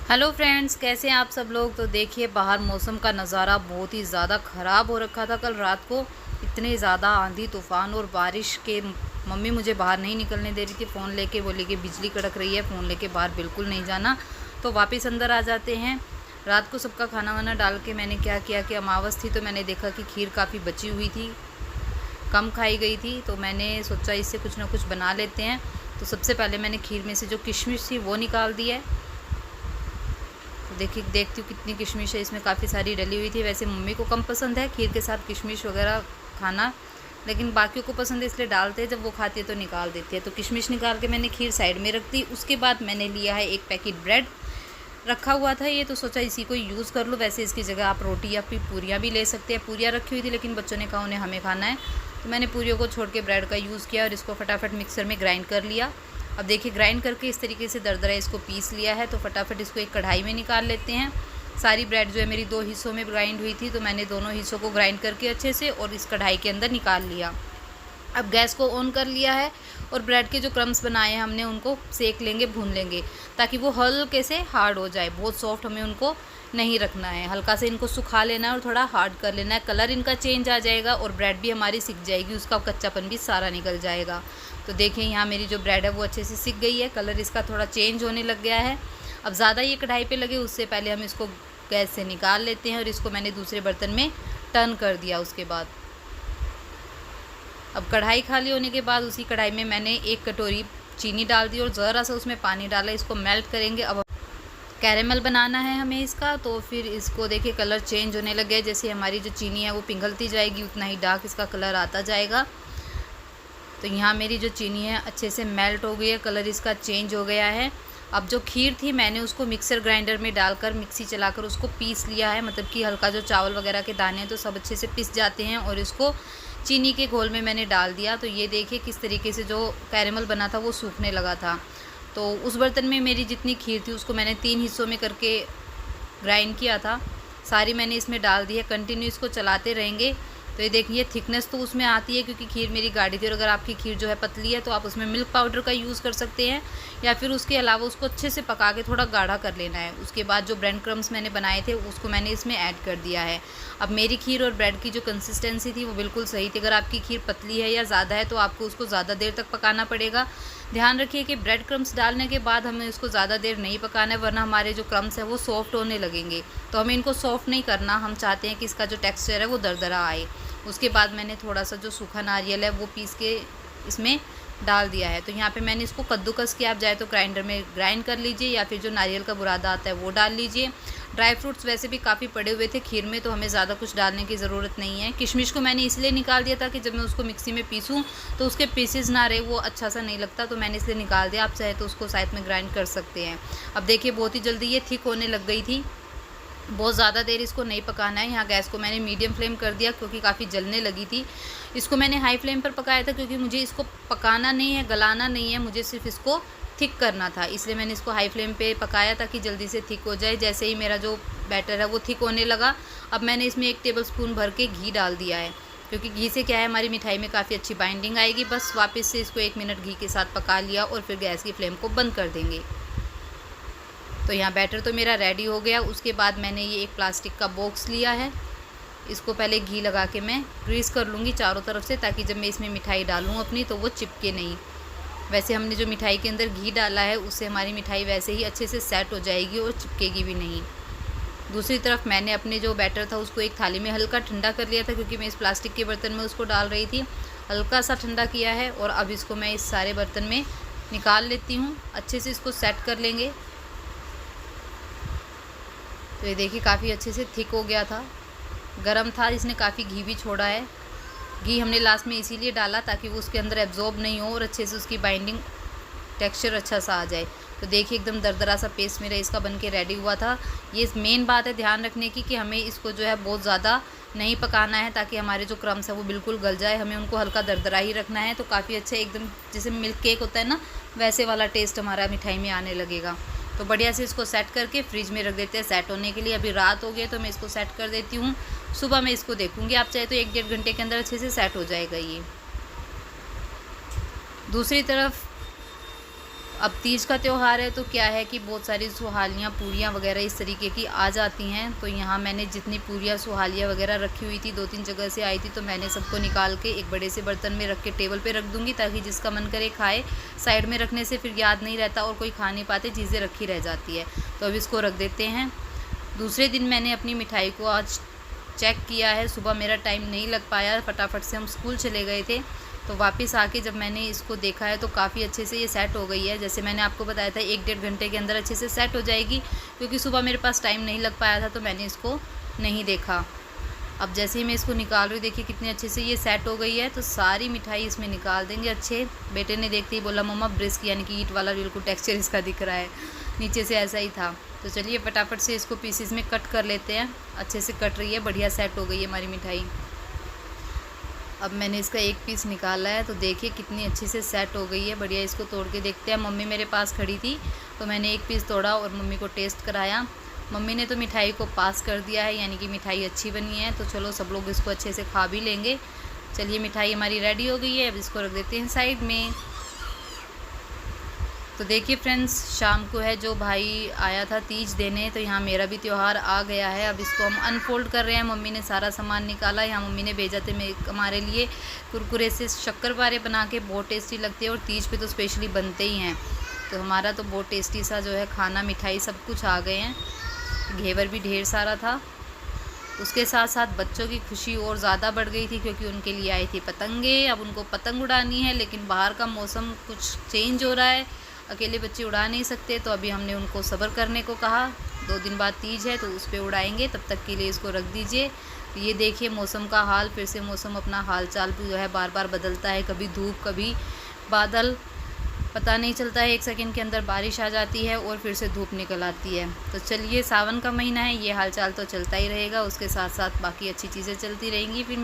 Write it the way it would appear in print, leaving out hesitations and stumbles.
Hello friends, कैसे हैं आप सब लोग। तो देखिए, बाहर मौसम का नज़ारा बहुत ही ज़्यादा ख़राब हो रखा था। कल रात को इतने ज़्यादा आंधी तूफ़ान और बारिश के मम्मी मुझे बाहर नहीं निकलने दे रही थी। फ़ोन लेके बोली कि बिजली कड़क रही है, फ़ोन लेके बाहर बिल्कुल नहीं जाना। तो वापस अंदर आ जाते हैं। रात को सबका खाना वाना डाल के मैंने क्या किया कि अमावस थी तो मैंने देखा कि खीर काफ़ी बची हुई थी, कम खाई गई थी। तो मैंने सोचा इससे कुछ ना कुछ बना लेते हैं। तो सबसे पहले मैंने खीर में से जो किशमिश थी वो निकाल दी है। तो देखिए, देखती हूँ कितनी किशमिश है, इसमें काफ़ी सारी डली हुई थी। वैसे मम्मी को कम पसंद है खीर के साथ किशमिश वगैरह खाना, लेकिन बाकियों को पसंद है इसलिए डालते हैं। जब वो खाती है तो निकाल देती है। तो किशमिश निकाल के मैंने खीर साइड में रख दी। उसके बाद मैंने लिया है एक पैकेट ब्रेड, रखा हुआ था ये, तो सोचा इसी को यूज़ कर लो। वैसे इसकी जगह आप रोटी या फिर पूरियाँ भी ले सकते हैं। पूरियाँ रखी हुई थी लेकिन बच्चों ने कहा उन्हें हमें खाना है, तो मैंने पूरियों को छोड़ के ब्रेड का यूज़ किया और इसको फटाफट मिक्सर में ग्राइंड कर लिया। अब देखिए, ग्राइंड करके इस तरीके से दरदरा इसको पीस लिया है। तो फटाफट इसको एक कढ़ाई में निकाल लेते हैं। सारी ब्रेड जो है मेरी 2 हिस्सों में ग्राइंड हुई थी, तो मैंने दोनों हिस्सों को ग्राइंड करके अच्छे से और इस कढ़ाई के अंदर निकाल लिया। अब गैस को ऑन कर लिया है और ब्रेड के जो क्रम्स बनाए हैं हमने उनको सेक लेंगे, भून लेंगे, ताकि वो हल्के से हार्ड हो जाए। बहुत सॉफ्ट हमें उनको नहीं रखना है, हल्का से इनको सुखा लेना है और थोड़ा हार्ड कर लेना है। कलर इनका चेंज आ जाएगा और ब्रेड भी हमारी सिक जाएगी, उसका कच्चापन भी सारा निकल जाएगा। तो देखें, यहाँ मेरी जो ब्रेड है वो अच्छे से सिक गई है, कलर इसका थोड़ा चेंज होने लग गया है। अब ज़्यादा ये कढ़ाई पे लगे उससे पहले हम इसको गैस से निकाल लेते हैं और इसको मैंने दूसरे बर्तन में टर्न कर दिया। उसके बाद अब कढ़ाई खाली होने के बाद उसी कढ़ाई में मैंने 1 कटोरी चीनी डाल दी और ज़रा सा उसमें पानी डाला। इसको मेल्ट करेंगे। अब कैरेमल बनाना है हमें इसका, तो फिर इसको देखिए कलर चेंज होने लग गया। जैसे हमारी जो चीनी है वो पिघलती जाएगी उतना ही डार्क इसका कलर आता जाएगा। तो यहाँ मेरी जो चीनी है अच्छे से मेल्ट हो गई है, कलर इसका चेंज हो गया है। अब जो खीर थी मैंने उसको मिक्सर ग्राइंडर में डालकर मिक्सी चलाकर उसको पीस लिया है। मतलब कि हल्का जो चावल वगैरह के दाने हैं तो सब अच्छे से पिस जाते हैं और इसको चीनी के घोल में मैंने डाल दिया। तो ये देखिए किस तरीके से जो कैरेमल बना था वो सूखने लगा था। तो उस बर्तन में मेरी जितनी खीर थी उसको मैंने 3 हिस्सों में करके ग्राइंड किया था, सारी मैंने इसमें डाल दी है। कंटिन्यू इसको चलाते रहेंगे। तो ये देखिए, थिकनेस तो उसमें आती है क्योंकि खीर मेरी गाढ़ी थी। और अगर आपकी खीर जो है पतली है तो आप उसमें मिल्क पाउडर का यूज़ कर सकते हैं, या फिर उसके अलावा उसको अच्छे से पका के थोड़ा गाढ़ा कर लेना है। उसके बाद जो ब्रेड क्रम्स मैंने बनाए थे उसको मैंने इसमें ऐड कर दिया है। अब मेरी खीर और ब्रेड की जो कंसिस्टेंसी थी वो बिल्कुल सही थी। अगर आपकी खीर पतली है या ज़्यादा है तो आपको उसको ज़्यादा देर तक पकाना पड़ेगा। ध्यान रखिए कि ब्रेड क्रम्स डालने के बाद हमें इसको ज़्यादा देर नहीं पकाना है, वरना हमारे जो क्रम्स हैं वो सॉफ्ट होने लगेंगे। तो हमें इनको सॉफ्ट नहीं करना, हम चाहते हैं कि इसका जो टेक्सचर है वो दरदरा आए। उसके बाद मैंने थोड़ा सा जो सूखा नारियल है वो पीस के इसमें डाल दिया है। तो यहाँ पे मैंने इसको कद्दूकस किया, आप चाहे तो ग्राइंडर में ग्राइंड कर लीजिए या फिर जो नारियल का बुरादा आता है वो डाल लीजिए। ड्राई फ्रूट्स वैसे भी काफ़ी पड़े हुए थे खीर में, तो हमें ज़्यादा कुछ डालने की ज़रूरत नहीं है। किशमिश को मैंने इसलिए निकाल दिया था कि जब मैं उसको मिक्सी में पीसूँ तो उसके पीसेस ना रहे, वो अच्छा सा नहीं लगता, तो मैंने इसलिए निकाल दिया। आप चाहे तो उसको साइड में ग्राइंड कर सकते हैं। अब देखिए, बहुत ही जल्दी ये थिक होने लग गई थी। बहुत ज़्यादा देर इसको नहीं पकाना है। यहाँ गैस को मैंने मीडियम फ्लेम कर दिया क्योंकि काफ़ी जलने लगी थी। इसको मैंने हाई फ्लेम पर पकाया था क्योंकि मुझे इसको पकाना नहीं है, गलाना नहीं है, मुझे सिर्फ इसको थिक करना था। इसलिए मैंने इसको हाई फ्लेम पे पकाया ताकि जल्दी से थिक हो जाए। जैसे ही मेरा जो बैटर है वो थिक होने लगा, अब मैंने इसमें 1 टेबलस्पून भर के घी डाल दिया है, क्योंकि घी से क्या है हमारी मिठाई में काफ़ी अच्छी बाइंडिंग आएगी। बस वापस से इसको 1 मिनट घी के साथ पका लिया और फिर गैस की फ्लेम को बंद कर देंगे। तो यहाँ बैटर तो मेरा रेडी हो गया। उसके बाद मैंने ये एक प्लास्टिक का बॉक्स लिया है, इसको पहले घी लगा के मैं ग्रीस कर लूँगी चारों तरफ से, ताकि जब मैं इसमें मिठाई डालूँ अपनी तो वो चिपके नहीं। वैसे हमने जो मिठाई के अंदर घी डाला है उससे हमारी मिठाई वैसे ही अच्छे से सेट हो जाएगी और चिपकेगी भी नहीं। दूसरी तरफ मैंने अपने जो बैटर था उसको एक थाली में हल्का ठंडा कर लिया था, क्योंकि मैं इस प्लास्टिक के बर्तन में उसको डाल रही थी। हल्का सा ठंडा किया है और अब इसको मैं इस सारे बर्तन में निकाल लेती हूँ। अच्छे से इसको सेट कर लेंगे। तो ये देखिए काफ़ी अच्छे से थिक हो गया था, गरम था, इसने काफ़ी घी भी छोड़ा है। घी हमने लास्ट में इसीलिए डाला ताकि वो उसके अंदर एब्जॉर्ब नहीं हो और अच्छे से उसकी बाइंडिंग टेक्सचर अच्छा सा आ जाए। तो देखिए एकदम दरदरा सा पेस्ट मेरा इसका बन के रेडी हुआ था। ये मेन बात है ध्यान रखने की कि हमें इसको जो है बहुत ज़्यादा नहीं पकाना है, ताकि हमारे जो क्रम्स है वो बिल्कुल गल जाए। हमें उनको हल्का दरदरा ही रखना है। तो काफ़ी अच्छा एकदम जैसे मिल्क केक होता है ना, वैसे वाला टेस्ट हमारा मिठाई में आने लगेगा। तो बढ़िया से इसको सेट करके फ्रिज में रख देते हैं सेट होने के लिए। अभी रात हो गई तो मैं इसको सेट कर देती हूँ, सुबह मैं इसको देखूँगी। आप चाहे तो 1-1.5 घंटे के अंदर अच्छे से सेट हो जाएगा ये। दूसरी तरफ अब तीज का त्यौहार है तो क्या है कि बहुत सारी सुहालियाँ पूरियाँ वगैरह इस तरीके की आ जाती हैं। तो यहाँ मैंने जितनी पूरियाँ सुहालियाँ वगैरह रखी हुई थी, 2-3 जगह से आई थी, तो मैंने सबको निकाल के एक बड़े से बर्तन में रख के टेबल पे रख दूँगी, ताकि जिसका मन करे खाए। साइड में रखने से फिर याद नहीं रहता और कोई खा नहीं पाते, चीज़ें रखी रह जाती है। तो अब इसको रख देते हैं। दूसरे दिन मैंने अपनी मिठाई को आज चेक किया है। सुबह मेरा टाइम नहीं लग पाया, फटाफट से हम स्कूल चले गए थे। तो वापस आके जब मैंने इसको देखा है तो काफ़ी अच्छे से ये सेट हो गई है। जैसे मैंने आपको बताया था 1-1.5 घंटे के अंदर अच्छे से सेट हो जाएगी, क्योंकि सुबह मेरे पास टाइम नहीं लग पाया था तो मैंने इसको नहीं देखा। अब जैसे ही मैं इसको निकाल रही हूँ, देखिए कितनी अच्छे से ये सेट हो गई है। तो सारी मिठाई इसमें निकाल देंगे अच्छे। बेटे ने देखते ही बोला मम्मा ब्रिस्क यानी कि ईंट वाला बिल्कुल टेक्सचर इसका दिख रहा है, नीचे से ऐसा ही था। तो चलिए फटाफट से इसको पीसेस में कट कर लेते हैं। अच्छे से कट रही है, बढ़िया सेट हो गई है हमारी मिठाई। अब मैंने इसका एक पीस निकाला है, तो देखिए कितनी अच्छी से सेट हो गई है, बढ़िया। इसको तोड़ के देखते हैं। मम्मी मेरे पास खड़ी थी तो मैंने एक पीस तोड़ा और मम्मी को टेस्ट कराया। मम्मी ने तो मिठाई को पास कर दिया है, यानी कि मिठाई अच्छी बनी है। तो चलो सब लोग इसको अच्छे से खा भी लेंगे। चलिए मिठाई हमारी रेडी हो गई है, अब इसको रख देते हैं साइड में। तो देखिए फ्रेंड्स, शाम को है जो भाई आया था तीज देने, तो यहाँ मेरा भी त्यौहार आ गया है। अब इसको हम अनफोल्ड कर रहे हैं। मम्मी ने सारा सामान निकाला। यहाँ मम्मी ने भेजा थे हमारे लिए कुरकुरे से शक्करपारे बना के, बहुत टेस्टी लगते हैं और तीज पे तो स्पेशली बनते ही हैं। तो हमारा तो बहुत टेस्टी सा जो है खाना, मिठाई सब कुछ आ गए हैं। घेवर भी ढेर सारा था। उसके साथ साथ बच्चों की खुशी और ज़्यादा बढ़ गई थी, क्योंकि उनके लिए आई थी पतंगे। अब उनको पतंग उड़ानी है, लेकिन बाहर का मौसम कुछ चेंज हो रहा है, अकेले बच्चे उड़ा नहीं सकते। तो अभी हमने उनको सब्र करने को कहा। 2 दिन बाद तीज है तो उस पर उड़ाएंगे, तब तक के लिए इसको रख दीजिए। ये देखिए मौसम का हाल, फिर से मौसम अपना हाल चाल जो है बार बार बदलता है, कभी धूप कभी बादल, पता नहीं चलता है। 1 सेकंड के अंदर बारिश आ जाती है और फिर से धूप निकल आती है। तो चलिए, सावन का महीना है, ये हाल चाल तो चलता ही रहेगा, उसके साथ साथ बाकी अच्छी चीज़ें चलती रहेंगी। फिर